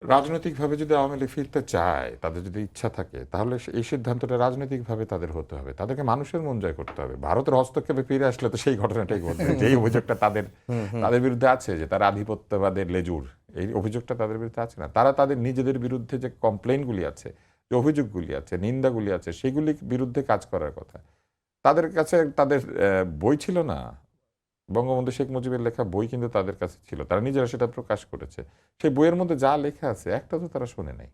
রাজনৈতিকভাবে যদি আওয়ামী লীগ ফিরতে চায়, তাদের যদি ইচ্ছা থাকে, তাহলে এই সিদ্ধান্তটা রাজনৈতিকভাবে তাদের হতে হবে। তাদেরকে মানুষের মন জয় করতে হবে। ভারতের হস্তক্ষেপে ফিরে আসলে তো সেই ঘটনাটাই ঘটবে। যেই অভিযোগটা তাদের বিরুদ্ধে আছে যে তারা আধিপত্যবাদের লেজুর, এই অভিযোগটা তাদের বিরুদ্ধে আছে না। তারা তাদের নিজেদের বিরুদ্ধে যে কমপ্লেইনগুলি আছে, যে অভিযোগগুলি আছে, নিন্দাগুলি আছে, সেগুলির বিরুদ্ধে কাজ করার কথা। তাদের কাছে তাদের বই ছিল না। বঙ্গবন্ধু শেখ মুজিবের লেখা বই কিন্তু তাদের কাছে ছিল, তারা নিজেরা সেটা প্রকাশ করেছে। সেই বইয়ের মধ্যে যা লেখা আছে একটা তো তারা শোনে নাই।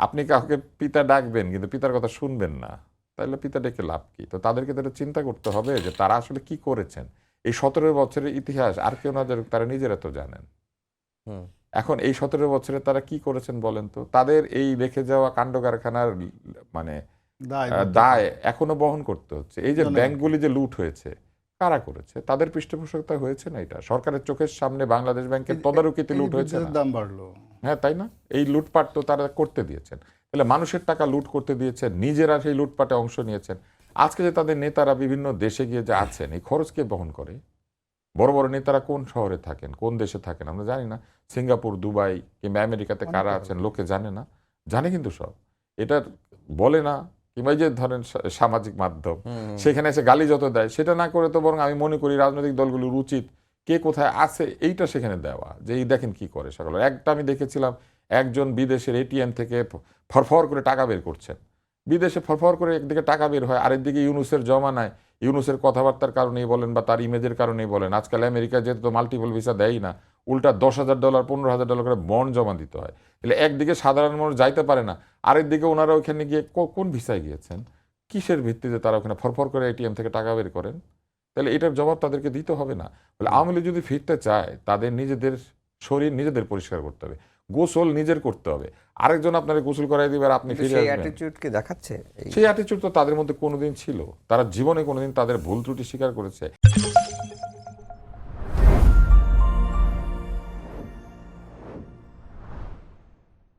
আপনি কাউকে পিতা ডাকবেন কিন্তু পিতার কথা শুনবেন না, তাহলে পিতা ডেকে লাভ কি? তো তাদেরকে তারা চিন্তা করতে হবে যে তারা আসলে কি করেছেন। এই 17 বছরের ইতিহাস আর কেউ না জানুক, তারা নিজেরা তো জানেন। এখন এই 17 বছরে তারা কি করেছেন বলেন তো? তাদের এই রেখে যাওয়া কাণ্ড কারখানার মানে দায় এখনো বহন করতে হচ্ছে। এই যে ব্যাংকগুলি যে লুট হয়েছে, কারা করেছে? তাদের পৃষ্ঠপোষকতা হয়েছে না? এটা সরকারের চোখের সামনে বাংলাদেশ ব্যাংকের তদারকিতে লুট হয়েছে না? দাম বাড়লো। হ্যাঁ, তাই না? এই লুটপাট তো তারা করতে দিয়েছেন। তাহলে মানুষের টাকা লুট করতে দিয়েছেন, নিজেরা সেই লুটপাটে অংশ নিয়েছেন। আজকে যে তাদের নেতারা বিভিন্ন দেশে গিয়ে যে আছেন, এই খরচ কে বহন করে? বড় বড় নেতারা কোন শহরে থাকেন, কোন দেশে থাকেন আমরা জানি না। সিঙ্গাপুর, দুবাই কিংবা আমেরিকাতে কারা আছেন লোকে জানে না। জানে কিন্তু সব। এটা বলে না, কিংবা এই যে ধরেন সামাজিক মাধ্যম, সেখানে এসে গালি যত দেয়, সেটা না করে তো বরং আমি মনে করি রাজনৈতিক দলগুলোর উচিত কে কোথায় আছে এইটা সেখানে দেওয়া, যে এই দেখেন কি করে সকালে। একটা আমি দেখেছিলাম, একজন বিদেশের এটিএম থেকে ফরফর করে টাকা বের করছেন। বিদেশে ফরফর করে একদিকে টাকা বের হয়, আরেকদিকে ইউনুসের জমানায়, ইউনুসের কথাবার্তার কারণেই বলেন বা তার ইমেজের কারণেই বলেন, আজকাল আমেরিকা যেহেতু তো মাল্টিপল ভিসা দেয় না, উল্টা $10,000 $15,000 করে বন্ড জমা দিতে হয়। তাহলে একদিকে সাধারণ মানুষ যাইতে পারে না, আরেকদিকে ওনারা ওখানে গিয়ে কোন ভিসায় গিয়েছেন, কিসের ভিত্তিতে তারা ওখানে ফরফর করে এটিএম থেকে টাকা বের করেন? তাহলে এটার জবাব তাদেরকে দিতে হবে না? বলে আওয়ামী লীগ যদি ফিরতে চায়, তাদের নিজেদের শরীর নিজেদের পরিষ্কার করতে হবে, গোসল নিজের করতে হবে। আরেকজন আপনাকে গোসল করাই দিবে আর আপনি ফিরে সেই আসবেন, অ্যাটিটিউড কি দেখাচ্ছে? সেই অ্যাটিটিউড তো তাদের মধ্যে কোনোদিন ছিল। তারা জীবনে কোনোদিন তাদের ভুল ত্রুটি স্বীকার করেছে?